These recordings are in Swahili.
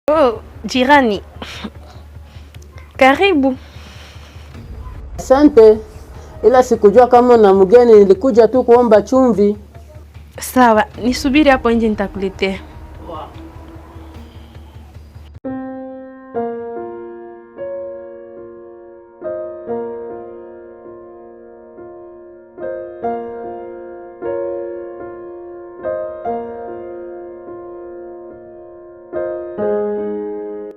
Oh, jirani. Karibu. Asante. Ila sikujua kama na mgeni, nilikuja tu kuomba chumvi. Sawa, nisubiri hapo nje nitakuletea.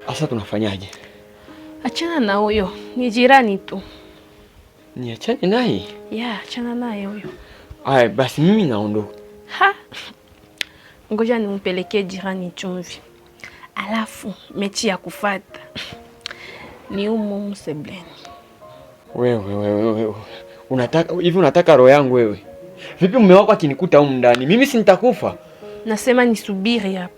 Sasa tunafanyaje? Achana na huyo, ni jirani tu. Niachane naye? Ya, achana naye huyo. Aya, basi mimi naondoka. Ha? Ngoja nimpelekee jirani chumvi. Alafu mechi ya kufuata ni umu sebleni. Wewe. Unataka roho yangu wewe? Vipi mume wako akinikuta huko ndani? Mimi si nitakufa? Nasema nisubiri hapo.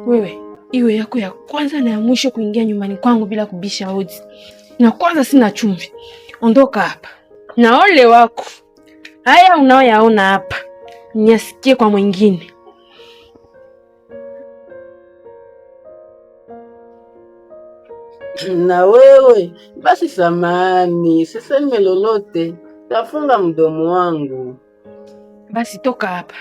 Wewe, iwe yako ya kwanza na ya mwisho kuingia nyumbani kwangu bila kubisha hodi. Na kwanza sina chumvi. Ondoka hapa. Na ole wako. Haya unaoyaona hapa, nyasikie kwa mwingine. Na wewe basi samani, siseme lolote, tafunga mdomo wangu. Basi toka hapa.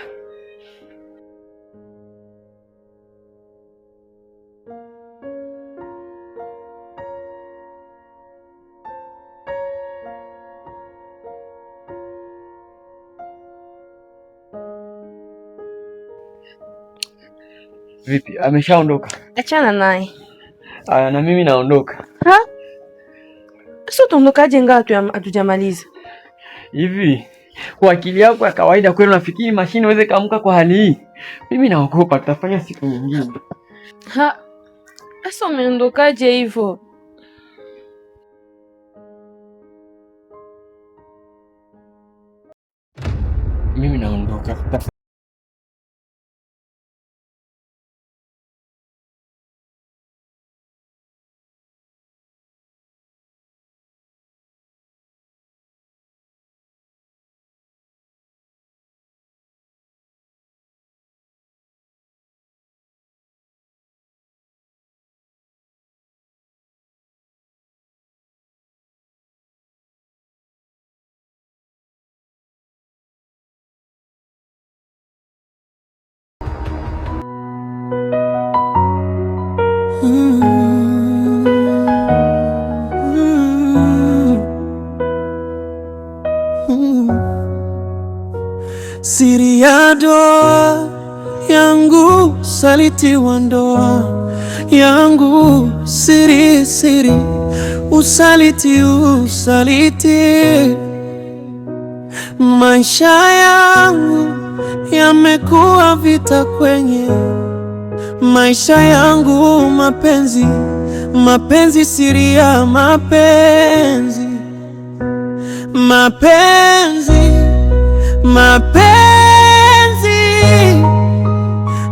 Vipi? Ameshaondoka? Achana naye. Aya, na mimi naondoka. Ha? Sasa tuondokaje ngapi hatujamaliza? Hivi kwa akili yako ya kawaida kweli unafikiri mashine iweze kaamka kwa hali hii? Mimi naogopa, tutafanya siku nyingine. Ha? Sasa umeondokaje hivyo? Mimi naondoka. Siri ya ndoa yangu, saliti wa ndoa yangu, siri usaliti maisha yangu yamekuwa vita kwenye maisha yangu, mapenzi siri ya mapenzi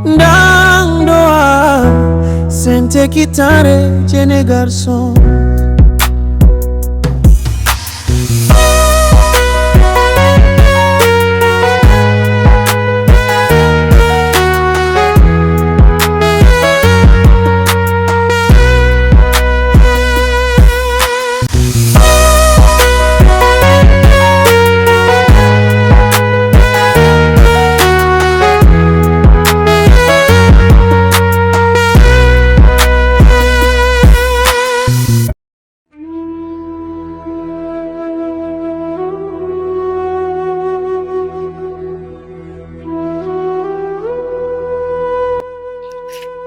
ndandoa sente kitare jene garson.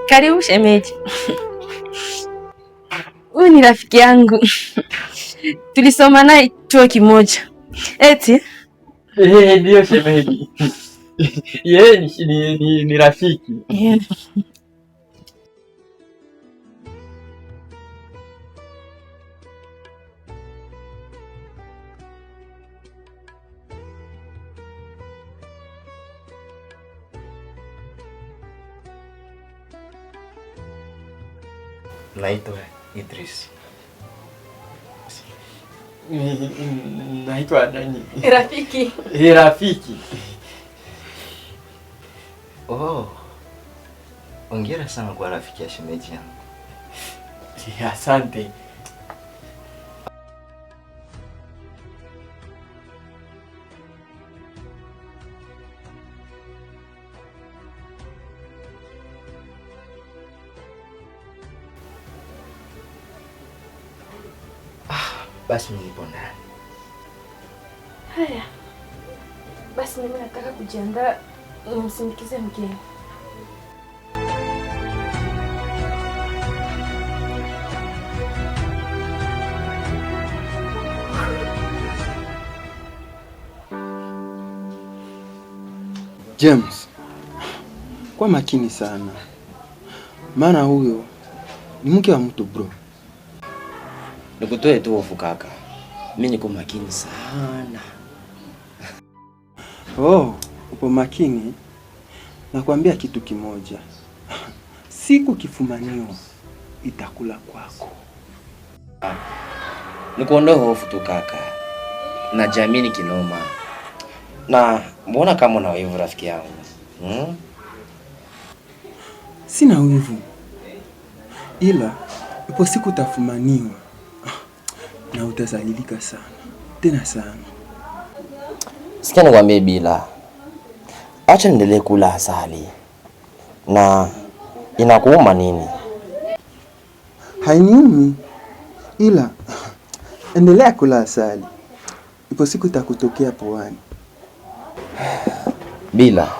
Karibu shemeji. Huyu ni rafiki yangu. Tulisoma naye chuo kimoja. Eti? Ndio shemeji. Yeye ni rafiki. Yeah. Naitwa Idris. Naitwa nani? Rafiki. Rafiki. Oh. Hongera sana kwa rafiki ya shemeji yangu. Asante. Basi mimi nipo ndani. Haya. Basi mimi nataka kujiandaa nimsindikize mgeni. James, kwa makini sana, maana huyo ni mke wa mtu bro. Nikutoe tu hofu kaka. Mimi niko makini sana. Oh, upo makini? Nakwambia kitu kimoja. Siku kifumaniwa itakula kwako. Nikuondoe hofu tu kaka. Najiamini kinoma. Na mbona kama una wivu rafiki yangu? Sina wivu. Ila ipo siku utafumaniwa na utazalilika sana. Tena sana. Sikia nikwambie Bila. Acha niendelee kula asali. Na inakuuma nini? Hainiumi. Ila endelea kula asali. Ipo siku itakutokea puani. Bila.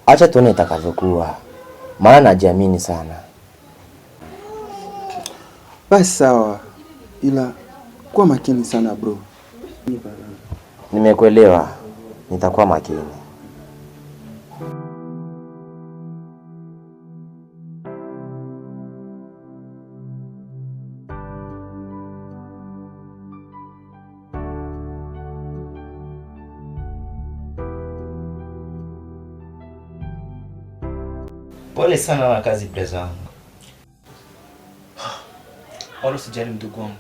Acha tuone itakavyokuwa. Maana najiamini sana. Basi sawa. Ila kuwa makini sana bro. Nimekuelewa. Nitakuwa makini. Pole sana na kazi breza wangu. Wala usijali mdogo wangu.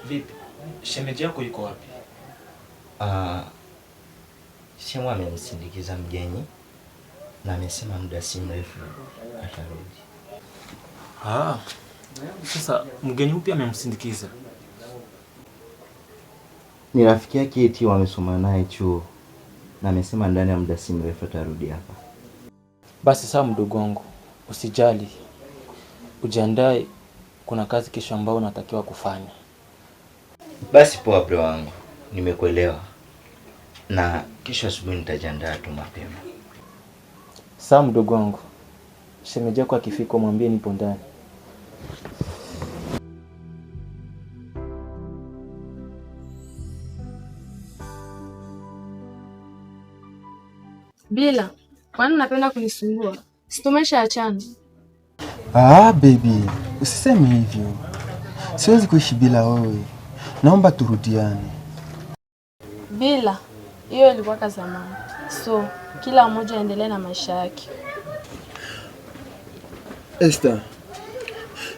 Vipi? Shemeji yako yuko wapi? Shemu amemsindikiza mgeni na amesema muda si mrefu atarudi. Sasa mgeni upi amemsindikiza? Ni rafiki yake eti wamesoma naye chuo na amesema ndani ya muda si mrefu atarudi hapa. Basi sawa mdogo wangu. Usijali. Ujiandae, kuna kazi kesho ambayo unatakiwa kufanya. Basi poa bro wangu. Nimekuelewa. Na kesho asubuhi nitajiandaa tu mapema. Sawa mdogo wangu. Shemeji yako akifika mwambie nipo ndani. Bila, kwani unapenda kunisumbua? Si tumeshaachana. Baby, usiseme hivyo. Siwezi kuishi bila wewe. Naomba turudiane. Bila, hiyo ilikuwa kwa zamani. So, kila mmoja aendelee na maisha yake. Esther,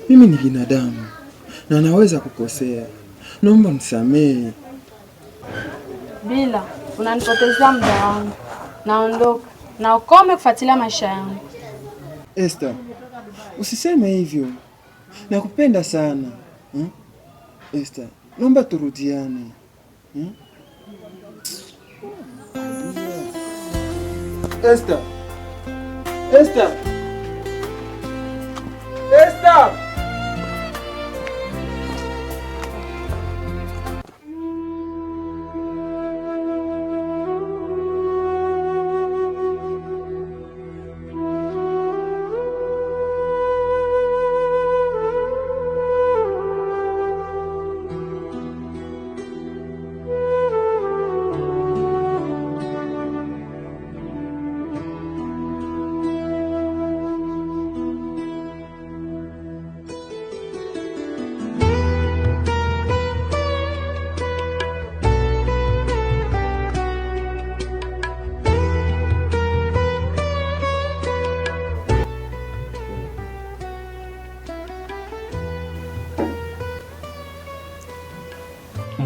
mimi ni binadamu na naweza kukosea. Naomba nisamehe. Bila, unanipotezea muda wangu. Naondoka. Na ukome kufuatilia maisha yangu. Esther, usiseme hivyo. Nakupenda sana. Esther, naomba turudiane. Esther. Esther. Esther.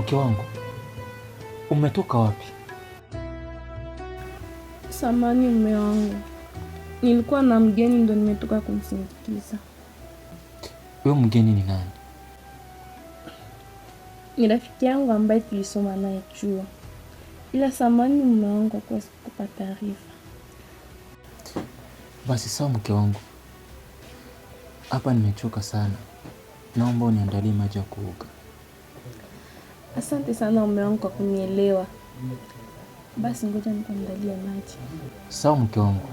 Mke wangu, umetoka wapi? Samani mume wangu, nilikuwa na mgeni ndo nimetoka kumsindikiza. Huyo mgeni ni nani? Ni rafiki yangu ambaye tulisoma naye chuo. Ila samani mume wangu kwa sikupa taarifa. Basi sawa mke wangu. Hapa nimechoka sana. Naomba uniandalie maji ya kuoga. Asante sana mume wangu kwa kunielewa. Basi ngoja nikuandalie maji. Sawa mke wangu.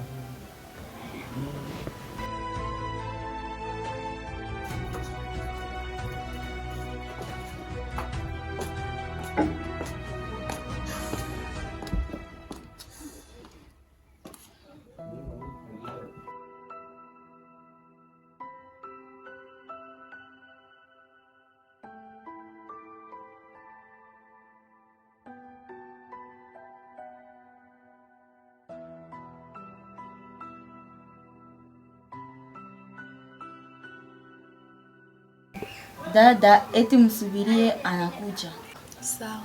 Dada, eti msubirie anakuja. Sawa.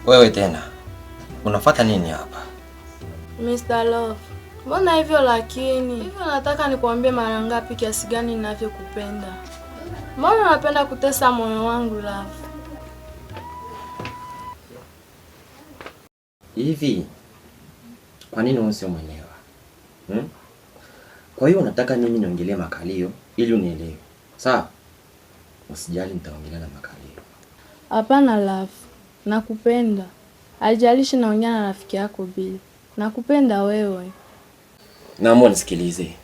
Wewe tena unafuata nini hapa? Mr. Love, mbona hivyo lakini? Hivyo nataka nikuambie mara ngapi kiasi gani ninavyokupenda. Mbona unapenda kutesa moyo wangu Love? Hivi kwa nini usiomwelewa? Kwa hiyo unataka mimi niongelee makalio ili unielewe. Sawa? Usijali nitaongelea na makalio. Hapana Love, nakupenda. Haijalishi naongea na rafiki yako Bill. Nakupenda wewe. Naomba nisikilize.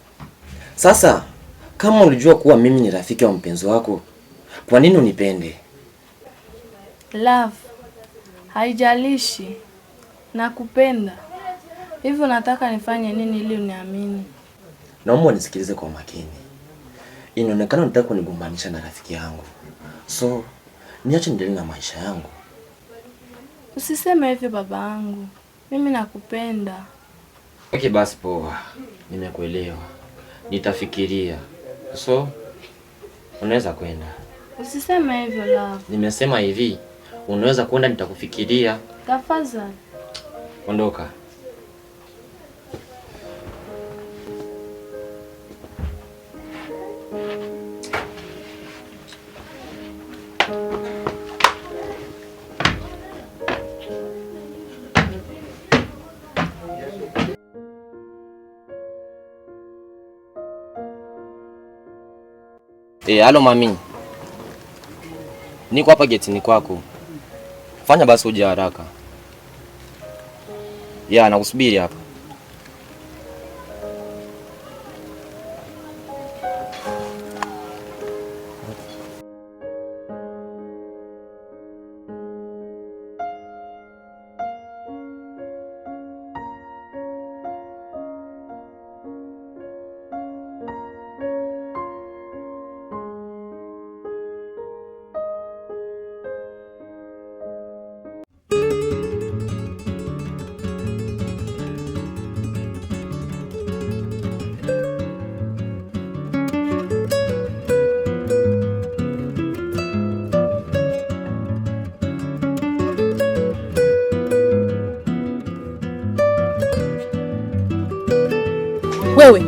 Sasa kama ulijua kuwa mimi ni rafiki wa mpenzi wako, kwa nini unipende? Love, haijalishi. Nakupenda. Hivyo nataka nifanye nini ili uniamini? Naomba nisikilize kwa makini. Inaonekana unataka kunigombanisha na rafiki yangu. So, niache niendelee na maisha yangu. Usiseme hivyo baba yangu. Mimi nakupenda. Okay, basi poa. Nimekuelewa. Nitafikiria. So, unaweza kwenda. Usiseme hivyo Love. Nimesema hivi, unaweza kwenda, nitakufikiria. Tafadhali. Ondoka. Halo mami. Niko hapa getini kwako. Fanya basi uje haraka. Nakusubiri hapa. Wewe,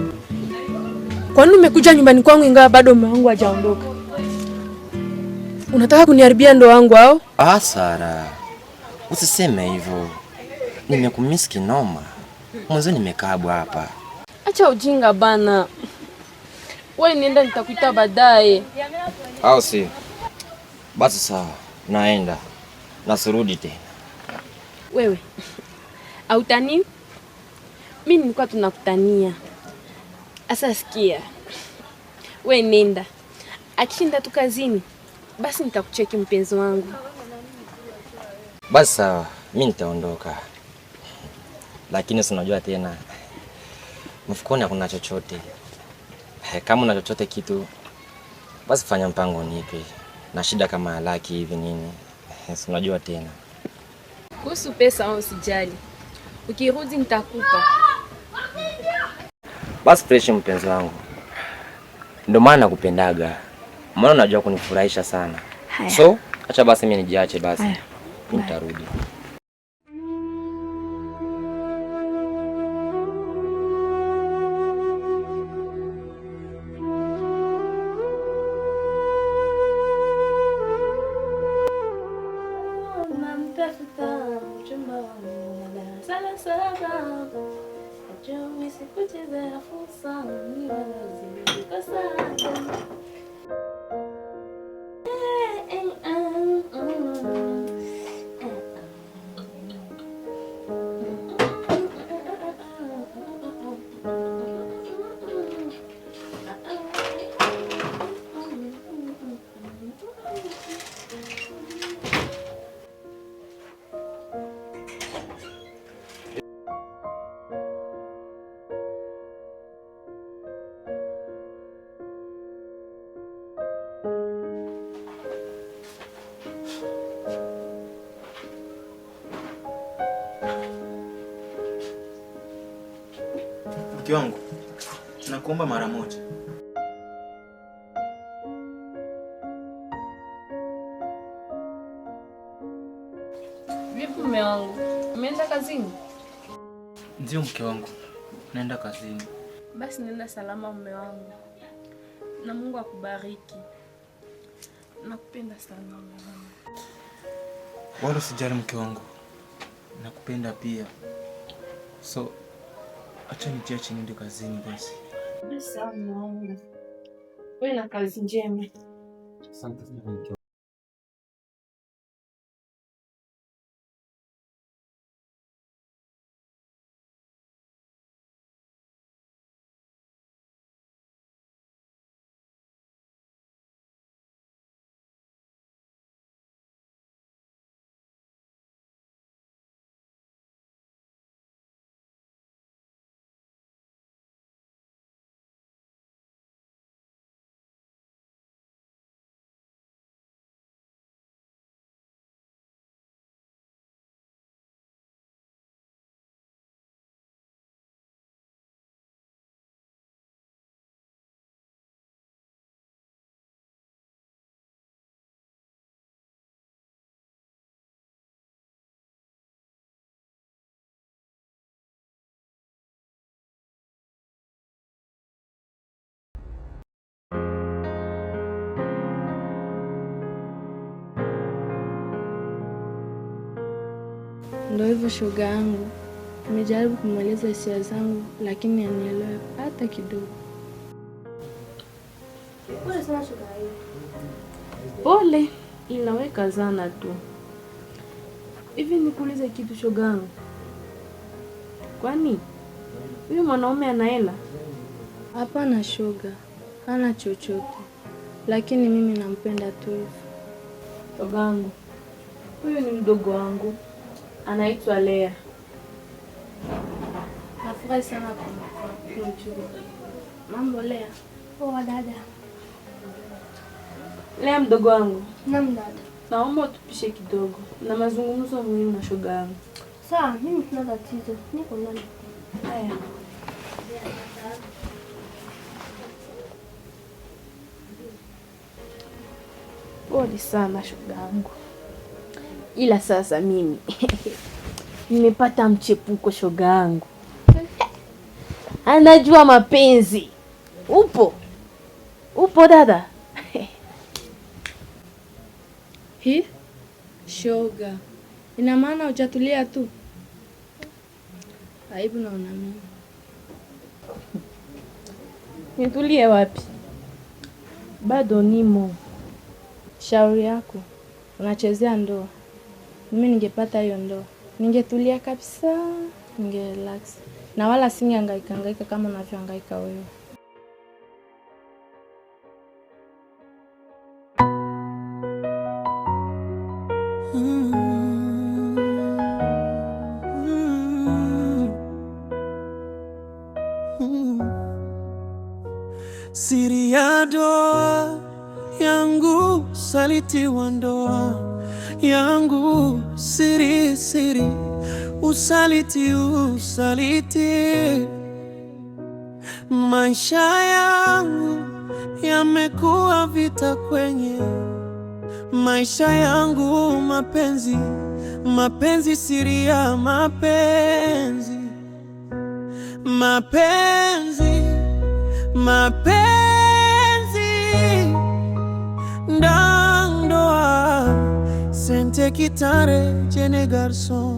kwa nini umekuja nyumbani kwangu ingawa bado mume wangu hajaondoka? Unataka kuniharibia ndoa yangu au? Sara. Usiseme hivyo. Nimekumisi kinoma. Mwanzo nimekabwa hapa. Acha ujinga bana. Wewe nienda, nitakuita baadaye. Au si? Basi sawa. Naenda. Nasirudi tena. Wewe. Hautani? Mimi nilikuwa tunakutania. Asa sikia. Wewe nenda. Akishinda tu kazini, basi nitakucheki mpenzi wangu. Basi sawa. Mimi nitaondoka. Lakini si unajua tena mfukoni hakuna chochote. Kama una chochote kitu, basi fanya mpango nipe. Na shida kama laki hivi nini, unajua tena. Kuhusu pesa usijali. Ukirudi nitakupa. Basi fresh mpenzi wangu. Ndio maana nakupendaga. Maana unajua kunifurahisha sana. Haya. So, acha basi mimi nijiache basi. Nitarudi. Mke wangu, nakuomba mara moja. Vipi mume wangu? Umeenda kazini? Ndio mke wangu, naenda kazini. Basi nenda salama mume wangu. Na Mungu akubariki. Nakupenda sana mume wangu. Wala usijali mke wangu. Nakupenda pia. So, acha nijiache niende kazini basi. Sawa mume wangu. Wewe na kazi njema. Asante sana mke wangu. Ndio hivyo shoga yangu. Nimejaribu kumweleza hisia zangu lakini anielewe hata kidogo. Pole sana shoga yangu. Pole, inaweka zana tu. Hivi nikuulize kitu shoga yangu. Kwani huyu mwanaume ana hela? Hapana shoga. Hana chochote. Lakini mimi nampenda tu hivyo. Shoga yangu. Huyu ni mdogo wangu. Anaitwa Lea. Nafurahi sana kumjua. Mambo Lea. Poa dada. Lea mdogo wangu. Naam dada. Naomba utupishe kidogo. Na mazungumzo muhimu na shoga yangu. Sawa, mimi sina tatizo. Niko ndani. Haya. Pole sana shoga yangu. Ila sasa mimi nimepata mchepuko shoga yangu. Anajua mapenzi. Upo dada? Hii shoga. Ina maana hujatulia tu? Aibu naona mimi. Nitulie wapi? Bado nimo. Shauri yako. Unachezea ndoa. Mimi ningepata hiyo ndoa. Ningetulia kabisa, ningerelax. Na wala singehangaika kama unavyohangaika wewe. usaliti wa ndoa yangu, siri siri, usaliti usaliti. Maisha yangu yamekuwa vita kwenye maisha yangu, mapenzi mapenzi, siri ya mapenzi mapenzi mapenzi, ndoa sente kitare jene garson.